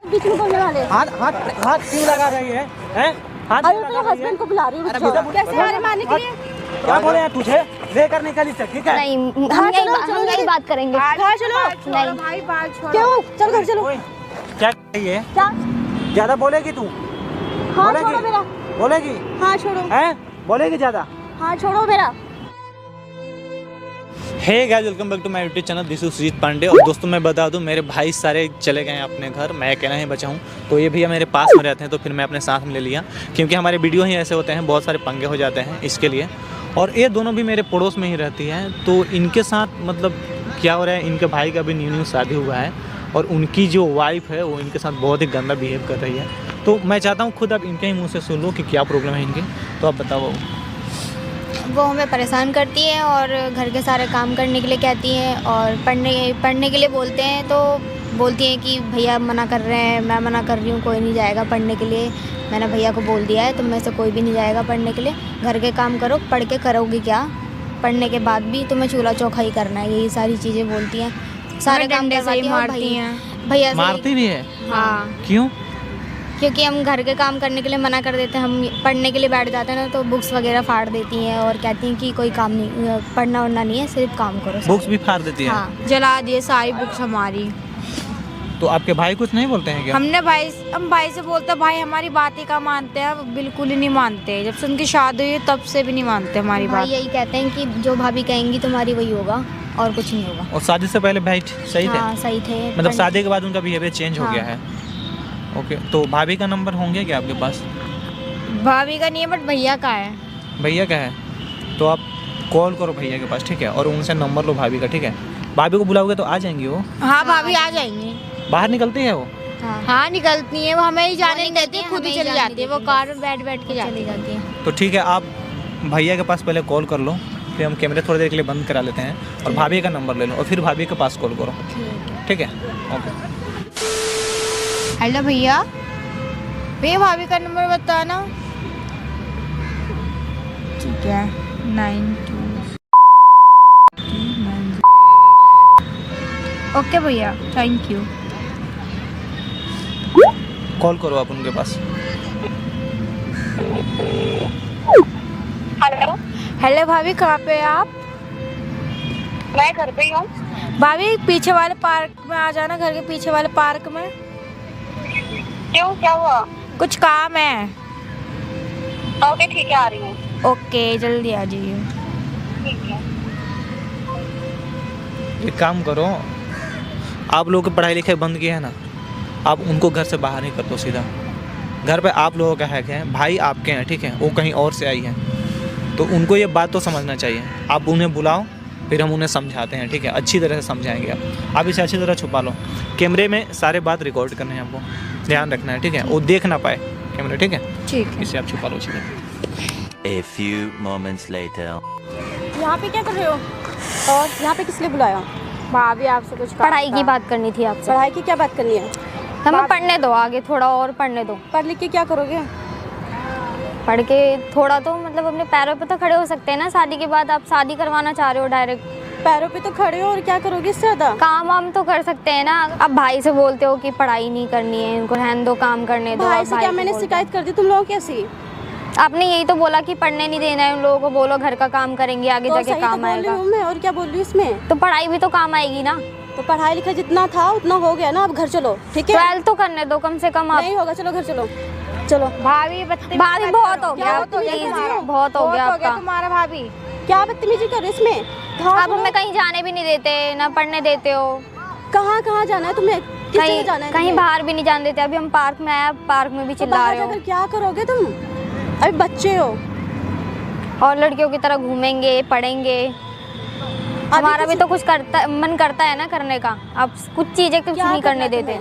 बीच में बोलने वाले हाथ क्यों लगा रही है? हाथ अरे तो हस्बैंड को बुला रही हूँ। कैसे हारे मारने के लिए? क्या बोले हैं तुझे? लेकर निकली से ठीक है? नहीं, हम यही बात करेंगे। हाँ चलो। नहीं भाई बाल छोड़ो। क्यों? चल घर चलो। क्या ये? क्या? ज्यादा बोलेगी तू? हाँ छोड़ो मेरा। बोलेगी? हाँ छोड़ो। हैं? बोलेगी ज्यादा? हाँ छोड़ो मेरा। Hey guys, welcome back to my YouTube channel. This is Sujeet Pandey. और दोस्तों मैं बता दूं, मेरे भाई सारे चले गए हैं अपने घर, मैं अकेला ही बचा हूं। तो ये भैया मेरे पास में रहते हैं, तो फिर मैं अपने साथ में ले लिया, क्योंकि हमारे वीडियो ही ऐसे होते हैं, बहुत सारे पंगे हो जाते हैं इसके लिए। और ये दोनों भी मेरे पड़ोस में ही रहती हैं, तो इनके साथ मतलब क्या हो रहा है, इनके भाई का भी न्यू शादी हुआ है और उनकी जो वाइफ है वो इनके साथ बहुत ही गंदा बिहेव कर रही है। तो मैं चाहता हूँ खुद आप इनके ही मुँह से सुन लो कि क्या प्रॉब्लम है इनकी। तो आप बताओ। वो हमें परेशान करती हैं और घर के सारे काम करने के लिए कहती हैं और पढ़ने के लिए बोलते हैं, तो बोलती हैं कि भैया मना कर रहे हैं, मैं मना कर रही हूँ, कोई नहीं जाएगा पढ़ने के लिए। मैंने भैया को बोल दिया है तुम में से कोई भी नहीं जाएगा पढ़ने के लिए। घर के काम करो, पढ़ के करोगी क्या? पढ़ने के बाद भी तुम्हें चूल्हा चौखा ही करना है, यही सारी चीज़ें बोलती हैं। सारे काम करवाती हैं, मारती हैं भैया। मारती भी है? हाँ। क्यों? क्योंकि हम घर के काम करने के लिए मना कर देते हैं, हम पढ़ने के लिए बैठ जाते हैं ना, तो बुक्स वगैरह फाड़ देती हैं और कहती हैं कि कोई काम नहीं, पढ़ना वढ़ना नहीं है, सिर्फ काम करो। बुक्स भी फाड़ देती है? हाँ, जला दिए सारी बुक्स हमारी। तो आपके भाई कुछ नहीं बोलते हैं क्या? हम भाई से बोलते भाई हमारी बात ही का मानते हैं, बिल्कुल ही नहीं मानते। जब से उनकी शादी हुई तब से भी नहीं मानते हमारी बात। यही कहते हैं कि जो भाभी कहेंगी तुम्हारी वही होगा और कुछ नहीं होगा। और शादी से पहले भाई सही थे? हाँ सही थे। मतलब शादी के बाद उनका बिहेवियर चेंज हो गया है? ओके। तो भाभी का नंबर होंगे क्या आपके पास? भाभी का नहीं है, बट भैया का है। भैया का है? तो आप कॉल करो भैया के पास, ठीक है, और उनसे नंबर लो भाभी का, ठीक है। भाभी को बुलाओगे तो आ जाएंगी वो? हाँ भाभी आ जाएंगी। बाहर निकलती है वो? हाँ निकलती है वो, हमें ही जाने नहीं देती, खुद ही चली जाती है वो, कार में बैठ के चली जाती है। तो ठीक है, आप भैया के पास पहले कॉल कर लो, फिर हम कैमरे थोड़ी देर के लिए बंद करा लेते हैं और भाभी का नंबर ले लो और फिर भाभी के पास कॉल करो, ठीक है? ओके। हेलो भैया, भाभी का नंबर बताना। ठीक है, 92। ओके भैया, थैंक यू। कॉल करो आप उनके पास। हेलो। हेलो भाभी, कहाँ पे हैं आप? मैं घर पे ही हूँ। भाभी पीछे वाले पार्क में आ जाना, घर के पीछे वाले पार्क में। क्यों, क्या हुआ? कुछ काम है। ओके ठीक है, आ रही हूँ। ओके जल्दी आ जाइए। ठीक है। एक काम करो, आप लोगों की पढ़ाई लिखाई बंद की है ना, आप उनको घर से बाहर नहीं कर दो सीधा। घर पे आप लोगों का हक है, भाई आपके हैं, ठीक है, वो कहीं और से आई है, तो उनको ये बात तो समझना चाहिए। आप उन्हें बुलाओ, फिर हम उन्हें समझाते हैं, ठीक है, अच्छी तरह से समझाएंगे। आप इसे अच्छी तरह छुपा लो, कैमरे में सारे बात रिकॉर्ड करने हैं, आपको ध्यान रखना है, ठीक है, वो देख ना पाए कैमरे, ठीक है? ठीक है। इसे आप छुपा लो अच्छी तरह। A few moments later. यहाँ पे क्या कर रहे हो? और यहाँ पे किस लिए बुलाया? भाभी आपसे कुछ पढ़ाई की बात करनी थी आपसे। पढ़ाई की क्या बात करनी है? हमें पढ़ने दो, आगे थोड़ा और पढ़ने दो। पढ़ लिख के क्या करोगे? पढ़ के थोड़ा तो मतलब अपने पैरों पे तो खड़े हो सकते हैं ना। शादी के बाद आप शादी करवाना चाह रहे हो डायरेक्ट। पैरों पे तो खड़े हो, और क्या करोगे इससे ज्यादा? काम वाम तो कर सकते हैं ना। अब भाई से बोलते हो कि पढ़ाई नहीं करनी है, इनको रहने दो, काम करने दो। भाई से क्या मैंने शिकायत कर दी तुम लोगों की ऐसी? आपने यही तो बोला कि पढ़ने नहीं देना है उन लोगों को, बोलो घर का काम करेंगे, आगे जाके काम आएगा। मैं और क्या बोल रही हूँ इसमें? तो पढ़ाई भी तो काम आएगी ना। तो पढ़ाई लिखाई जितना था उतना हो गया ना, अब घर चलो, ठीक है? 12 तो करने दो कम से कम। आप नहीं होगा, चलो घर चलो। चलो भाभी भाभी बहुत हो गया, प्लीज बहुत हो गया आपका। तुम्हारा भाभी क्या बदतमीजी कर रही इसमें? आप हमें कहीं जाने भी नहीं देते ना, पढ़ने देते हो। कहाँ कहाँ जाना है तुम्हें? किस जगह जाना है? कहीं बाहर भी नहीं जाने देते। अभी हम पार्क में आए, पार्क में भी चिल्ला रहे हो। क्या करोगे तुम? अभी बच्चे हो और लड़कियों की तरह घूमेंगे, पढ़ेंगे। हमारा भी तो कुछ मन करता है ना करने का। आप कुछ चीजें कुछ नहीं करने देते।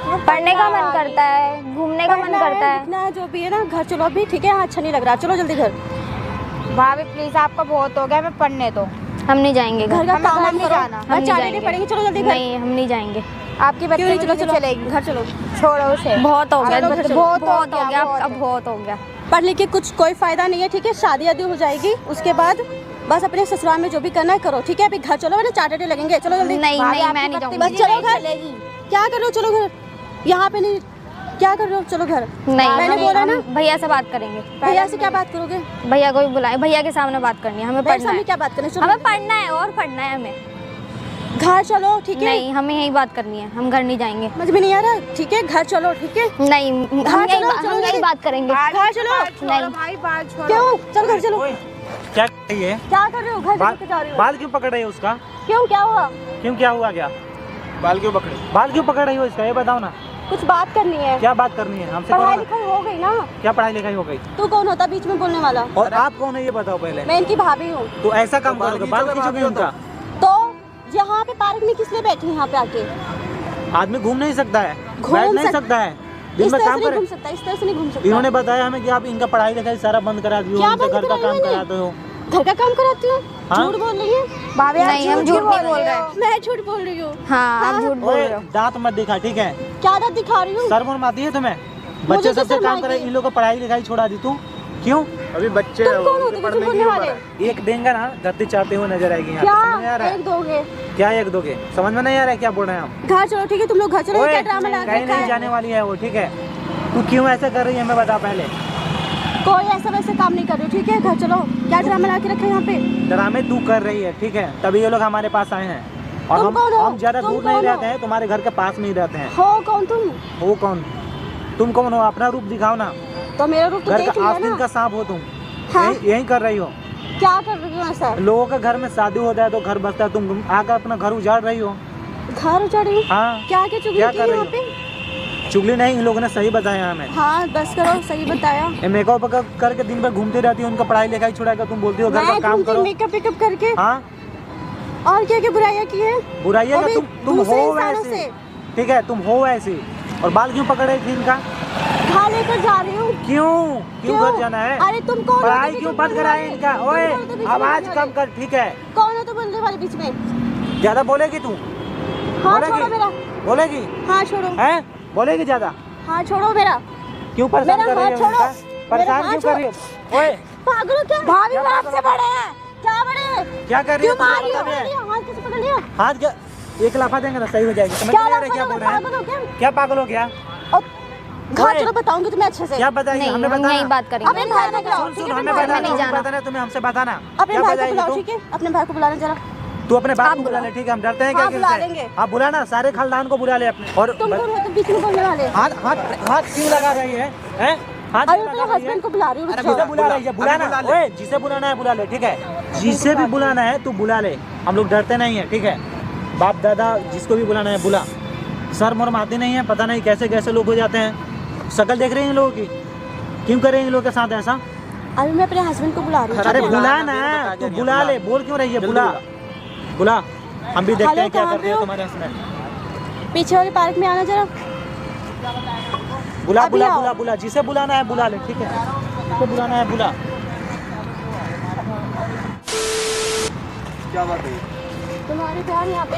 पढ़ने का मन करता है, घूमने का मन करता है, जो भी है ना। घर चलो अभी, ठीक है? अच्छा नहीं लग रहा, चलो जल्दी घर। भाभी प्लीज, आपका बहुत हो गया, हमें पढ़ने दो। हम नहीं जाएंगे घर का काम नहीं जाना, हम नहीं पड़ेंगे। चलो जल्दी घर। नहीं, हम नहीं जाएंगे। आपकी बच्ची चलो चलेगी, घर चलो। छोड़ो उसे, बहुत हो गया, बहुत हो गया, अब बहुत हो गया। पढ़ लिख के कुछ कोई फायदा नहीं है, ठीक है? शादी आदि हो जाएगी, उसके बाद बस अपने ससुराल में जो भी करना है करो, ठीक है? अभी घर चलो, वरना चार्टेड लगेंगे। चलो जल्दी। नहीं मैं नहीं जाऊंगी। बस चलो घर। क्या कर रहे हो? चलो घर। यहाँ पे नहीं, क्या कर रहे हो? चलो घर। नहीं, मैंने बोला ना भैया से बात करेंगे। भैया से क्या बात करोगे? भैया को भी बुलाए, भैया के सामने बात करनी है, हमें भैया पढ़ना सामने है। क्या बात करनी? चलो हमें पढ़ना है और पढ़ना है हमें। घर चलो, ठीक है? नहीं, हमें यही बात करनी है, हम घर नहीं जाएंगे। समझ में नहीं आ रहा, ठीक है? घर चलो, ठीक है? नहीं, हम यही बात करेंगे। घर चलो। नहीं, भाई बाल छोड़ो। क्यों? चलो घर चलो। ओए, क्या कर रही है? क्या कर रहे हो? घर लेके जा रही हो? बाल क्यों पकड़ रही है उसका? क्यों, क्या हुआ? क्यों, क्या हुआ? क्या बाल क्यों पकड़ रही हो इसका? ये बताओ ना, कुछ बात करनी है। क्या बात करनी है हमसे? पढ़ाई बोलो ना। लिखाई हो गई ना? क्या पढ़ाई लिखाई हो गई? तू कौन होता बीच में बोलने वाला? और आप कौन है ये बताओ पहले। मैं इनकी भाभी हूँ। तो ऐसा काम करोगे, बाल खींचोगे उनका? तो यहाँ पे पार्क में किस लिए बैठी यहाँ पे आके? आदमी घूम नहीं सकता है, घूम बैठ नहीं सक- सकता है, दिन इस में तरह काम से नहीं करे। घूम सकता, इस तरह से नहीं घूम सकता। इन्होंने बताया हमें कि आप इनका पढ़ाई लिखाई सारा बंद करा दियो, क्या उनसे बंद घर का कराया काम मैंने? कराते हो। घर का काम कराती हूँ? हाँ? झूठ बोल रही है? भाभी आप नहीं, हम झूठ नहीं बोल रहे हैं। मैं झूठ बोल रही हूँ? हाँ, आप झूठ बोल ओए, रहे हो। दांत मत दिखा, ठीक है? क्या दांत दिखा रही हूँ? शर्म आती है तुम्हें? बच्चे तो सबसे शर्म काम आएगी। करे, इन लोगों को पढ़ाई लिखाई छोड़ा दी तू क्यों? अभी बच्चे तुम कौन होते हो बोलने वाले? एक देंगे ना, धरती चाहते हुए नजर आएगी यहाँ पे, समझ में आ रहा क्या है? एक दोगे? क्या एक दोगे? समझ में नहीं आ रहा है क्या बोल रहे हैं हम? घर चलो, ठीक है? तुम लोग घर चलो। ये ओए, क्या ड्रामा लगा कहीं रखा नहीं है? जाने वाली है वो, ठीक है? तू क्यों ऐसा कर रही है हमें बता पहले। कोई ऐसा वैसे काम नहीं कर रही, ठीक है? घर चलो। क्या ड्रामा लगा के रखा है यहाँ पे? ड्रामे तू कर रही है, ठीक है? तभी ये लोग हमारे पास आए हैं और तुम कौन हो? हम ज्यादा तुम दूर नहीं कौन हो? रहते हैं, तुम्हारे घर के पास में ही रहते हैं। हो कौन तुम? वो कौन? तुम कौन हो? अपना रूप दिखाओ ना। तो मेरा रूप तो घर देख का लिया आस्तीन ना। का सांप हो तुम। हाँ? यही कर रही हो। क्या कर रही हो ऐसा? लोगों के घर में शादी होता है तो घर बसता है, तुम आकर अपना घर उजाड़ रही हो। घर उजाड़ रही हूँ? हाँ, क्या क्या चुगली क्या की कर रही यहाँ हो? पे? चुगली नहीं, इन लोगों ने सही बताया हमें। हाँ बस करो, सही बताया। ये मेकअप करके दिन भर घूमती रहती है, उनका पढ़ाई लिखाई छुड़ाकर तुम बोलती हो घर का मैं काम घूमती करो। मेकअप वेकअप करके। हाँ, और क्या क्या बुराइयां की है? बुराइयां वो क्या? भी तुम दूसरे हो इंसानों वैसे, से। ठीक है? तुम हो वैसे। और बाल क्यों पकड़ रही थी इनका? घर लेकर जा रही हूँ। क्यों क्यों घर जाना है? अरे तुम कौन हो? पढ़ाई तो क्यों बीच बंद में कराए बोलने इनका? वाले? ओए, तुम कौन हो तो बीच में आवाज बोलने कम वाले? कर, ठीक है? कौन हो तो बोलने वाले बीच में? ज्यादा बोलेगी तू? हाँ छोड़ो मेरा। बोलेगी? हाँ छोड़ो। हैं? बोलेगी ज्यादा? हाँ छोड़ो मेरा। क्यों परेशान मेरा कर रही हाथ हो छोड़ो। इनका? परेशान मेरा क्यों हाथ कर रही हो? ओए, पागल हो क्या? भाभी मैं आपसे बड़े हैं। क्या बड़े हैं? क्या कर रही हो? क्यों मार रही हो? तुझे पता भी है? हाथ कैसे पकड़ लिया? हाथ क्या? एक लाफा देंगे ना, सही हो जाएगी। समझ क्या में आ रहा है क्या लाफा बोल दोगे? रहे पागल हो हैं? क्या? क्या पागल हो गया? और घर ओए। चलो, बताऊंगी तुम्हें अच्छे से। क्या बताइए? नहीं, हमें हम बताना। यही बात करेंगे। अपने भाई को बुलाओ, सुन ठीक सुन, है? हमें अपने भाई बताना, को हमें जाना। बताना, तुम्हें हमसे बताना। अपने क्या भाई को बताएगी बुलाओ, तू? ठीक है? अपने भाई को बुलाना जरा। तू अपने बाप आप को बुला ले, बुलाओ। ठीक है? हम डरते हैं क्या हाँ, किसी बुला से? लेंगे। आप बुलाना, सारे खानदान को बुला ले अपने। और तुम कौन हो तो बीच में बोलने वाले? हाथ हाथ हाथ क्यों लगा रही है? हैं? हाथ अरे क्यों अपने लगा रही है? हस्बैंड को बुला रही हूँ, रुक जिसे जाओ। बुला रही है बुलाना। ओए, जिसे बुलाना है बुला ले, ठीक है? जिसे भी बुलाना है तू बुला ले, हम लोग डरते नहीं है, ठीक है? बाप दादा जिसको भी बुलाना है बुला। शर्म और आती नहीं है, पता नहीं कैसे कैसे लोग हो जाते हैं। शक्ल देख रहे हैं इन लोगों की? क्यों कर रहे हैं इन लोगों के साथ ऐसा? अभी मैं अपने हस्बैंड को बुला रही हूँ। अरे ठीक है? बुला ना, तू बुला ले, बोल क्यों रही है? बुला बुला, हम भी देखते हेलो, हैं क्या कहाँ कर रहे पे हैं हो? तुम्हारे हस्बैंड। पीछे वाले पार्क में आना जरा। बुला अभी बुला आओ। बुला बुला, जिसे बुलाना है बुला ले, ठीक है? जिसे बुलाना है बुला। क्या बात है? तुम्हारे प्यार यहाँ पे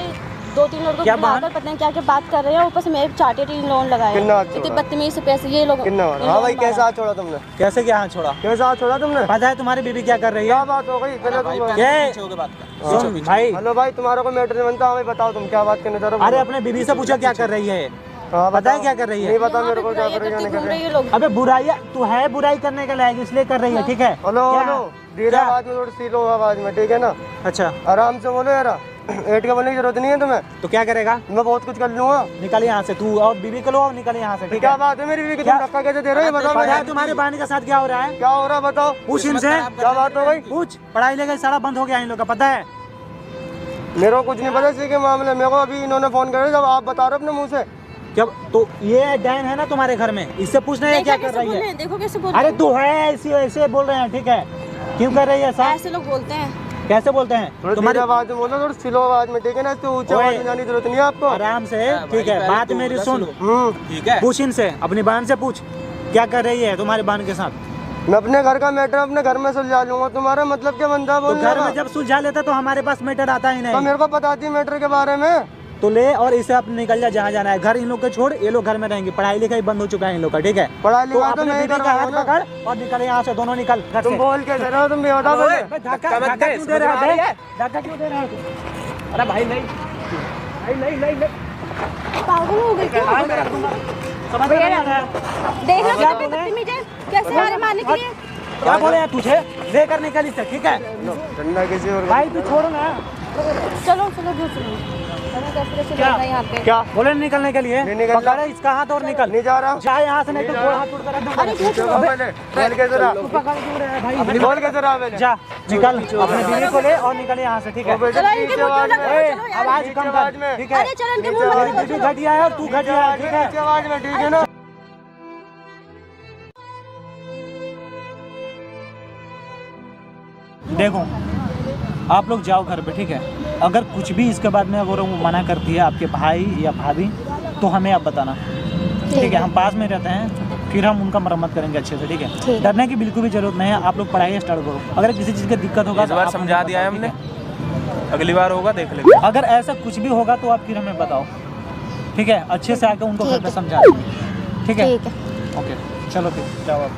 2-3 लोगों को क्या बुलाकर बहन? पता नहीं क्या क्या बात कर रहे हैं, ऊपर से मेरे चाटे लोन लगाए। कितना हाथ इतनी छोड़ा? बदतमीज से पैसे ये लोग। कितना बार? हाँ भाई, कैसा हाथ छोड़ा तुमने? कैसे क्या हाथ छोड़ा? कैसा हाथ छोड़ा तुमने? पता है तुम्हारी बीबी क्या कर रही है? क्या बात हो गई? पहले तुम ये सुन भाई, हेलो भाई, तुम्हारा कोई मैटर नहीं बनता। हमें बताओ तुम क्या बात करने चाह रहे हो? अरे अपने बीबी से पूछो क्या कर रही है? हाँ, पता है बताओ। क्या कर रही है? नहीं पता यहाँ मेरे पे को क्या बुराइयां कर रही है, करती नहीं कर घूम रही रही है। है लोग। अबे बुराइया, तू है बुराई करने के लायक इसलिए कर रही है, ठीक है? हेलो क्या? हेलो, धीरे क्या? आवाज में, थोड़ी सीलो आवाज में, ठीक है ना? अच्छा, आराम से बोलो यार, एट के बोलने की जरूरत नहीं है तुम्हें। तो क्या करेगा? मैं बहुत कुछ कर लूंगा। निकल यहाँ से तू, और बीबी को लो और निकल यहाँ से, ठीक क्या है? बात है मेरी बीवी की? क्या? तुम धक्का कैसे दे रहे हो? बताओ पता है मुझे। तुम्हारे बहन के साथ क्या हो रहा है? क्या हो रहा है बताओ। पूछ इनसे, क्या बात हो गई? पूछ। पढ़ाई लिखाई सारा बंद हो गया इन लोग का, पता है? मेरे को कुछ नहीं पता इसी के मामले में। मेरे को अभी इन्होंने फोन करे, जब आप बता रहे हो अपने मुंह से। क्या? तो ये डैन है ना तुम्हारे घर में, इससे पूछना है क्या कर कैसे रही बोल रहे है? हैं, देखो कैसे बोल अरे रहे हैं। तू है ऐसी, ऐसे बोल रहे हैं, ठीक है? क्यों कर रही है ऐसा? ऐसे लोग बोलते हैं। कैसे बोलते हैं? थोड़ी तुम्हारी धीरे आवाज में बोलो, थोड़ी स्लो आवाज में, ठीक है ना? तो ऊंची ओए। आवाज में जाने की जरूरत नहीं है आपको। आराम से, ठीक है? बात मेरी सुन, ठीक है। पूछ इनसे, अपनी बहन से पूछ क्या कर रही है तुम्हारी बहन के साथ। मैं अपने घर का मैटर अपने घर में सुलझा लूंगा। तुम्हारा मतलब क्या बनता है तो बोलने घर का? में जब सुलझा लेता तो हमारे पास मैटर आता ही तो नहीं। मेरे को बताती मैटर के बारे में। तो ले और इसे अब निकल जा, जहाँ जाना है। घर इन लोग को छोड़, ये लोग घर में रहेंगे। पढ़ाई लिखाई बंद हो चुका है इन लोग का, ठीक है? पढ़ाई तो लिखाई तो अपने मैं ही बीबी कर का रहा हाथ हूँ ना। पकड़ और निकल यहाँ से, दोनों निकल घर तुम से। बोल के दे रहे हो, तुम भी बताओ पहले। धक्का क्यों दे रहा है? धक्का क्यों दे रहा है? अरे भाई नहीं, नहीं नहीं नहीं। पागल हो गई क्या? समझ में नहीं आ रहा है? देख लो क्या कितने बोले? बदतमीज है, कैसे आ रहे मारने के लिए। क्या बोले यार तुझे? लेकर निकल इससे, ठीक है? ठंडा किसी और भाई तू छोड़ो ना। चलो चलो घर चलो। क्या यहाँ पे क्या बोले निकलने के लिए? नहीं निकल पकड़ इसका हाथ और निकल। नहीं जा रहा जा यहाँ से, नहीं तो गोड़ हाथ तोड़ कर रख दूंगा। पहले खोल के जरा तू पकड़ क्यों रहा है भाई? खोल के जरा पहले जा निकल, अपने बीवी को ले और निकल यहाँ से, ठीक है? चलो इनके मुंह पे लगा ए, दो, चलो यार। आवाज कम कर, ठीक है? अरे चलो इनके मुंह में लगा दो, बीवी चलो। घटिया है और तू घटिया है, ठीक है? आवाज में, ठीक है ना? देखो आप लोग जाओ घर पे, ठीक है? अगर कुछ भी इसके बाद में अगर वो मना करती है आपके भाई या भाभी तो हमें आप बताना, ठीक है? हम पास में रहते हैं, फिर हम उनका मरम्मत करेंगे अच्छे से, ठीक है? डरने की बिल्कुल भी जरूरत नहीं है। आप लोग पढ़ाई स्टार्ट करो। अगर किसी चीज़ की दिक्कत होगा इस तो बार आप समझा हमें दिया है बताओ, हमने, ठीक अगली बार होगा देख लेंगे। है? अगर ऐसा कुछ भी होगा तो आप फिर हमें बताओ, ठीक है? अच्छे से आके उनको घर पे समझा देंगे, ठीक है? ठीक है। ओके चलो फिर जाओ आप।